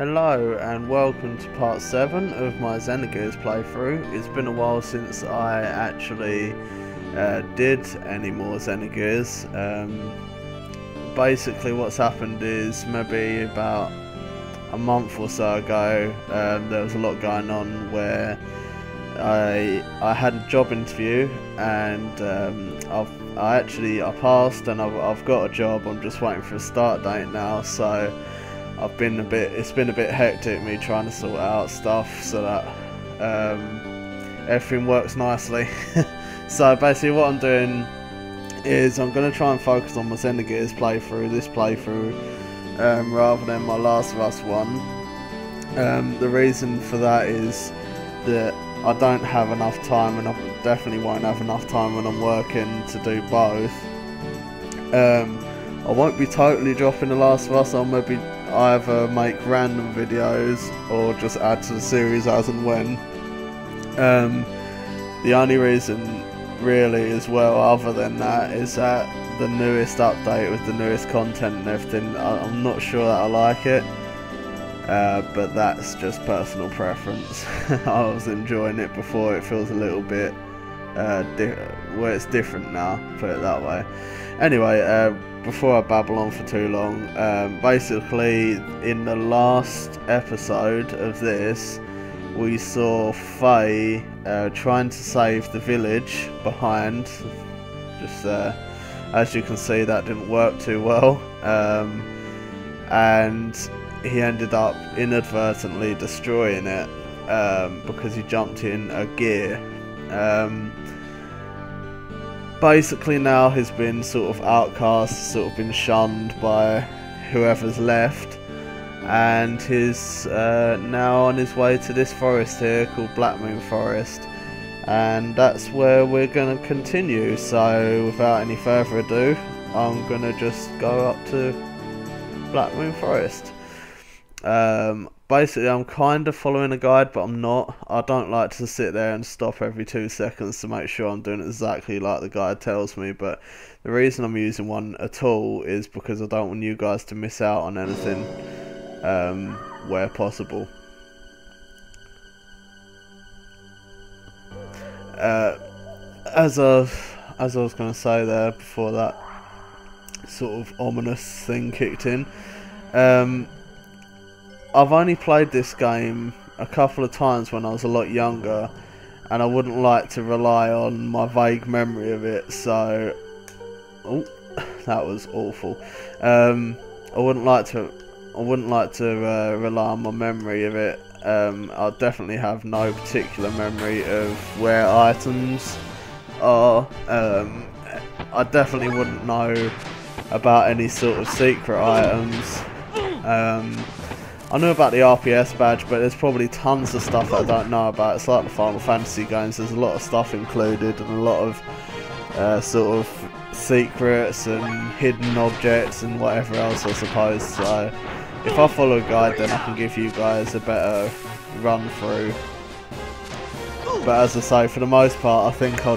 Hello and welcome to part 7 of my Xenogears playthrough. It's been a while since I actually did any more Xenogears. Basically what's happened is maybe about a month or so ago there was a lot going on where I had a job interview and I passed and I've got a job. I'm just waiting for a start date now, so it's been a bit hectic me trying to sort out stuff so that everything works nicely. So basically what I'm doing is I'm going to try and focus on my Xenogears playthrough, rather than my Last of Us one. The reason for that is that I don't have enough time, and I definitely won't have enough time when I'm working to do both. I won't be totally dropping The Last of Us. I'll maybe either make random videos or just add to the series as and when. The only reason really as well other than that is that the newest update with the newest content and everything, I'm not sure that I like it, but that's just personal preference. I was enjoying it before. It feels a little bit it's different now, put it that way. Anyway, before I babble on for too long, basically in the last episode of this we saw Faye trying to save the village behind. Just as you can see, that didn't work too well, and he ended up inadvertently destroying it because he jumped in a gear. Basically now he's been sort of outcast, sort of been shunned by whoever's left, and he's now on his way to this forest here called Blackmoon Forest, and that's where we're going to continue. So without any further ado, I'm going to just go up to Blackmoon Forest. Basically I'm kind of following a guide, but I'm not. I don't like to sit there and stop every 2 seconds to make sure I'm doing exactly like the guide tells me, but the reason I'm using one at all is because I don't want you guys to miss out on anything where possible. As I was going to say there before that sort of ominous thing kicked in, I've only played this game a couple of times when I was a lot younger, and I wouldn't like to rely on my vague memory of it, so... Oh, that was awful. I wouldn't like to rely on my memory of it. I definitely have no particular memory of where items are. I definitely wouldn't know about any sort of secret items. I know about the RPS badge, but there's probably tons of stuff that I don't know about. It's like the Final Fantasy games, there's a lot of stuff included and a lot of sort of secrets and hidden objects and whatever else, I suppose. So if I follow a guide, then I can give you guys a better run through. But as I say, for the most part, I think I'll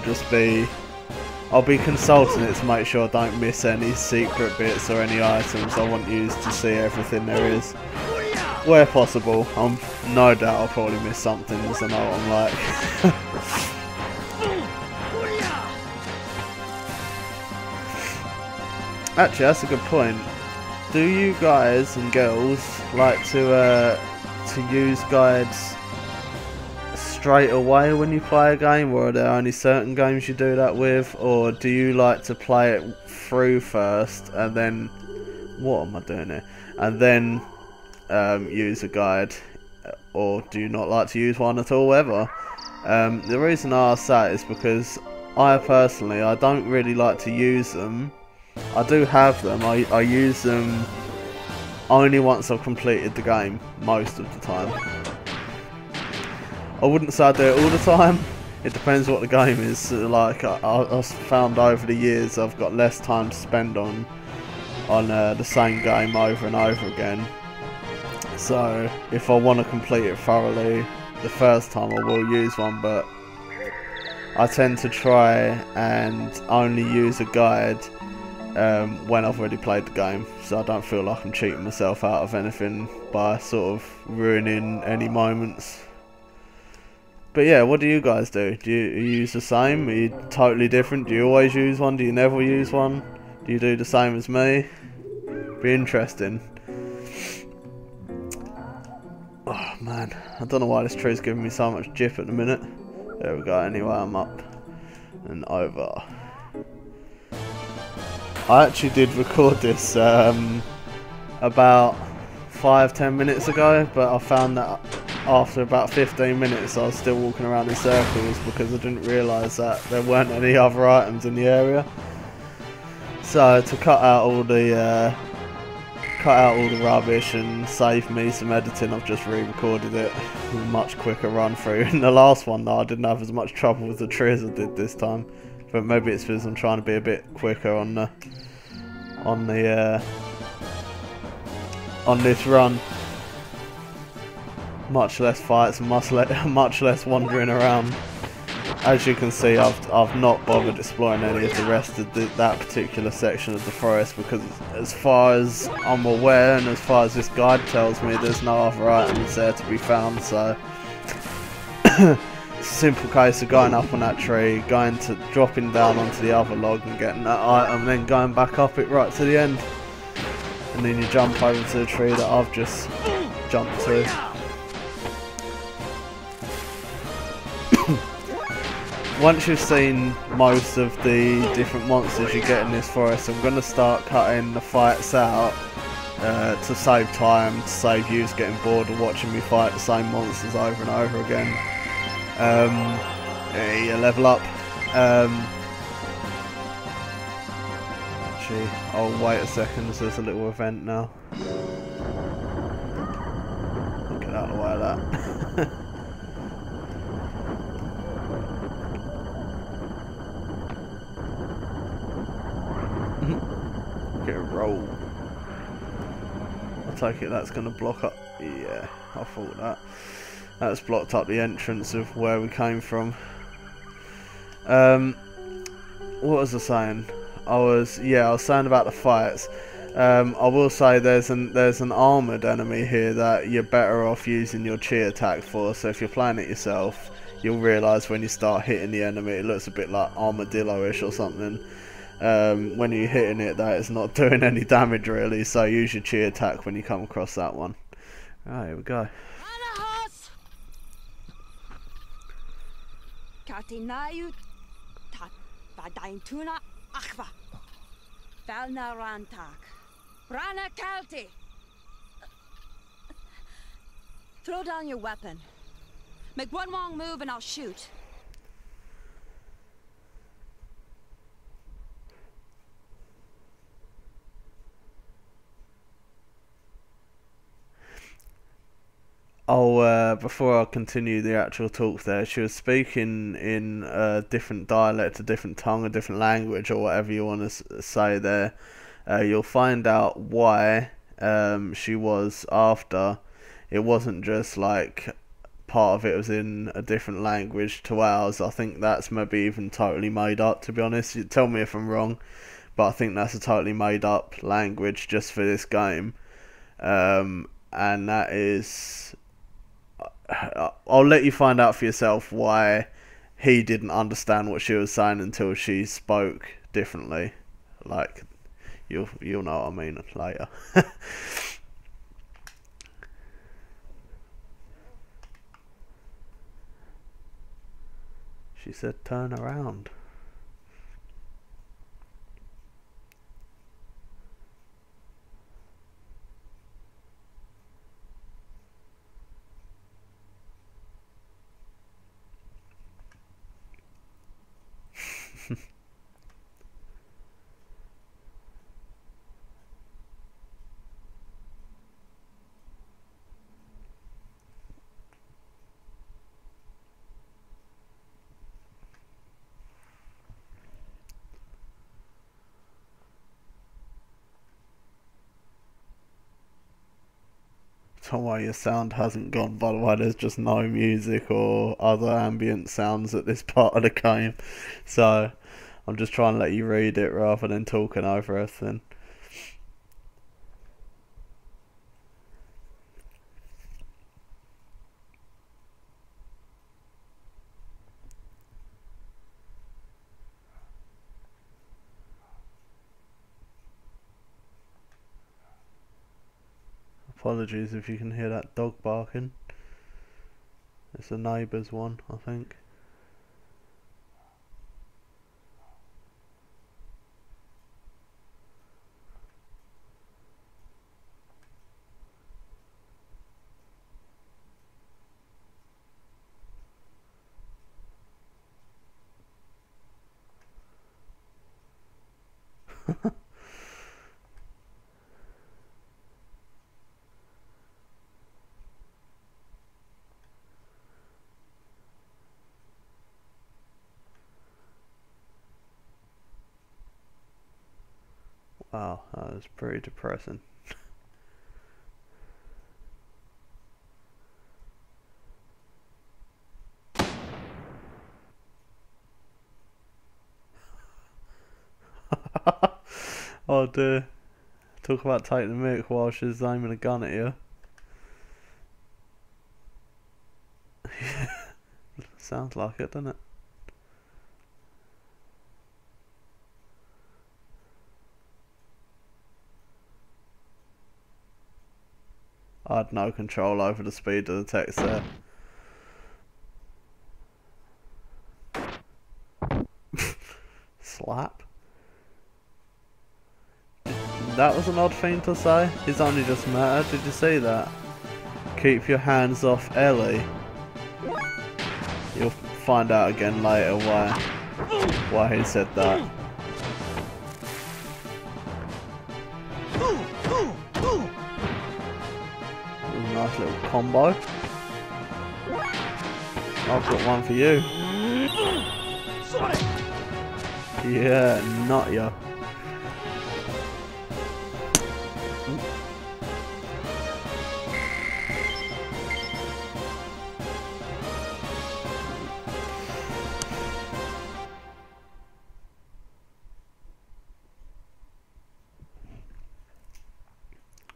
be consulting it to make sure I don't miss any secret bits or any items. I want you to see everything there is where possible. No doubt I'll probably miss something, as I know what I'm like. Actually, that's a good point. Do you guys and girls like to use guides straight away when you play a game, or are there only certain games you do that with, or do you like to play it through first and then... What am I doing here? And then use a guide, or do you not like to use one at all ever? The reason I ask that is because I don't really like to use them. I do have them. I use them only once I've completed the game, most of the time. I wouldn't say I do it all the time. It depends what the game is. Like I've found over the years, I've got less time to spend on the same game over and over again. So if I want to complete it thoroughly the first time, I will use one, but I tend to try and only use a guide when I've already played the game, so I don't feel like I'm cheating myself out of anything by sort of ruining any moments. But yeah, what do you guys do? Do you use the same? Are you totally different? Do you always use one? Do you never use one? Do you do the same as me? Be interesting. Oh man, I don't know why this tree's giving me so much jip at the minute. There we go, anyway, I'm up and over. I actually did record this about 5-10 minutes ago, but I found that after about 15 minutes I was still walking around in circles because I didn't realise that there weren't any other items in the area. So to cut out all the rubbish and save me some editing, I've just re-recorded it with a much quicker run through. In the last one though, I didn't have as much trouble with the tree as I did this time, but maybe it's because I'm trying to be a bit quicker on this run. Much less fights and much less wandering around. As you can see, I've not bothered exploring any of the rest of that particular section of the forest because, as far as I'm aware and as far as this guide tells me, there's no other items there to be found. So, it's a simple case of going up on that tree, dropping down onto the other log and getting that item, then going back up it right to the end, and then you jump over to the tree that I've just jumped to. Once you've seen most of the different monsters you get in this forest, I'm going to start cutting the fights out to save time, to save you getting bored of watching me fight the same monsters over and over again. Yeah, level up. Actually, I'll wait a second, there's a little event now. Get out of the way of that. Get a roll. I take it that's going to block up. Yeah, I thought that. That's blocked up the entrance of where we came from. What was I saying? I was saying about the fights. I will say there's an armoured enemy here that you're better off using your chi attack for. So if you're playing it yourself, you'll realise when you start hitting the enemy, it looks a bit like armadillo-ish or something. When you're hitting it, that it's not doing any damage really, so use your chi attack when you come across that one. Alright, here we go. Throw down your weapon. Make one wrong move and I'll shoot. Before I continue the actual talk there, she was speaking in a different dialect, a different tongue, a different language, or whatever you want to say there. You'll find out why she was after. It wasn't just like part of it was in a different language to ours. I think that's maybe even totally made up, to be honest. You tell me if I'm wrong, but I think that's a totally made up language just for this game. And that is... I'll let you find out for yourself why he didn't understand what she was saying until she spoke differently. Like, you'll know what I mean later. She said turn around. Don't worry, your sound hasn't gone, by the way. There's just no music or other ambient sounds at this part of the game, so I'm just trying to let you read it rather than talking over everything. Apologies if you can hear that dog barking. It's the neighbour's one, I think. Wow, that was pretty depressing. Oh dear. Talk about taking the mic while she's aiming a gun at you. Sounds like it, doesn't it? I had no control over the speed of the text there. Slap? That was an odd thing to say. He's only just met her. Did you see that? Keep your hands off Ellie. You'll find out again later why he said that. Nice little combo. I've got one for you. Yeah, not ya.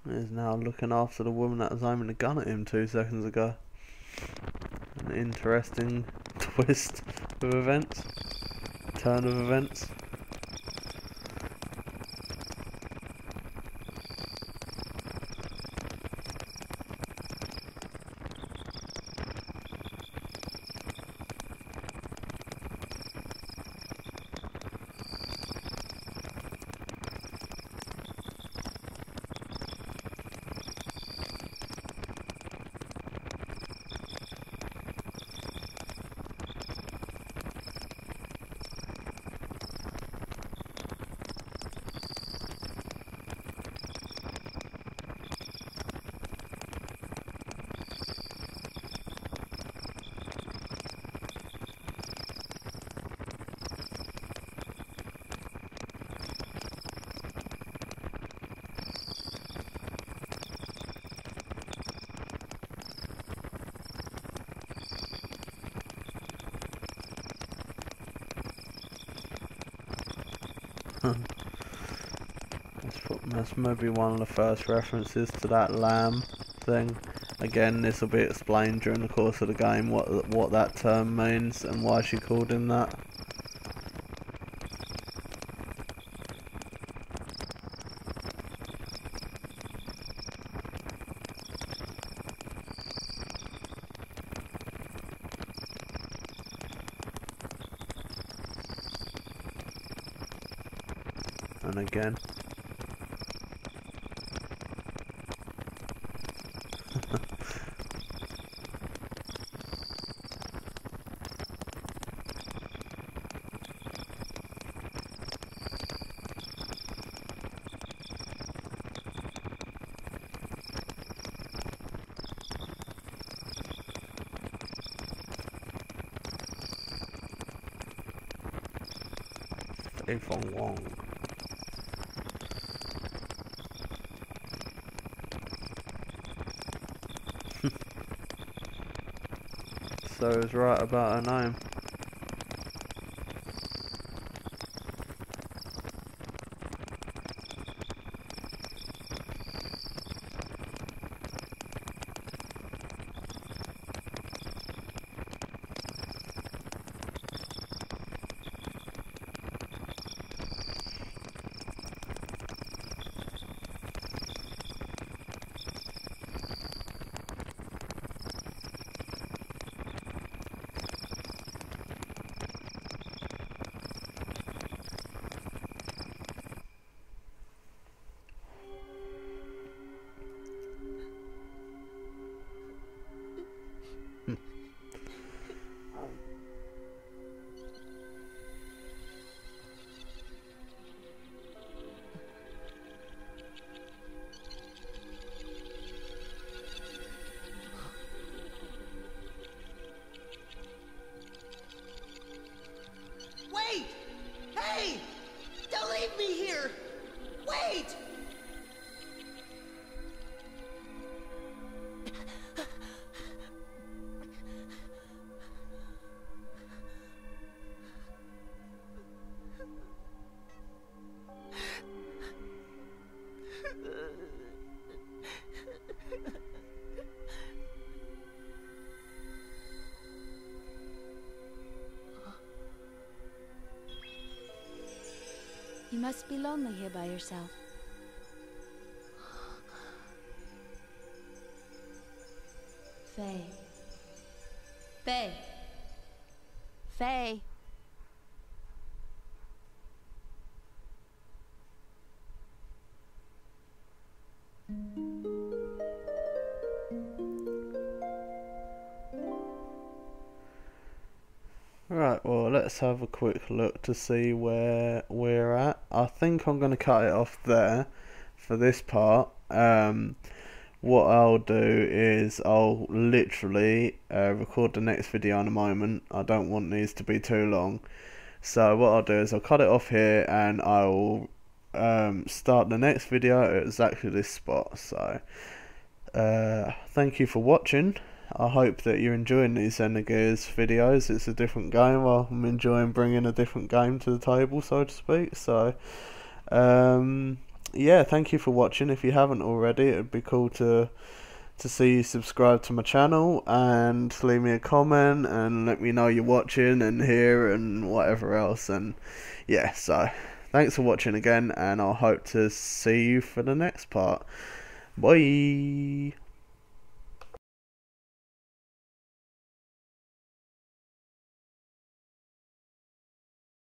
He's now looking after the woman that was aiming a gun at him 2 seconds ago. An interesting twist of events. Turn of events. That's maybe one of the first references to that lamb thing. Again, this will be explained during the course of the game what that term means and why she called him that. And again. Feng Wong. So I was right about her name. Don't leave me here! Wait! You must be lonely here by yourself. Faye. Faye. Faye. Right, well, let's have a quick look to see where we're at. I think I'm going to cut it off there for this part. What I'll do is I'll literally record the next video in a moment. I don't want these to be too long. So what I'll do is I'll cut it off here and I'll start the next video at exactly this spot. So thank you for watching. I hope that you're enjoying these Xenogears videos. It's a different game. I'm enjoying bringing a different game to the table, so to speak. So, yeah, thank you for watching. If you haven't already, it would be cool to see you subscribe to my channel and leave me a comment and let me know you're watching and here and whatever else. And yeah, so thanks for watching again, and I hope to see you for the next part. Bye.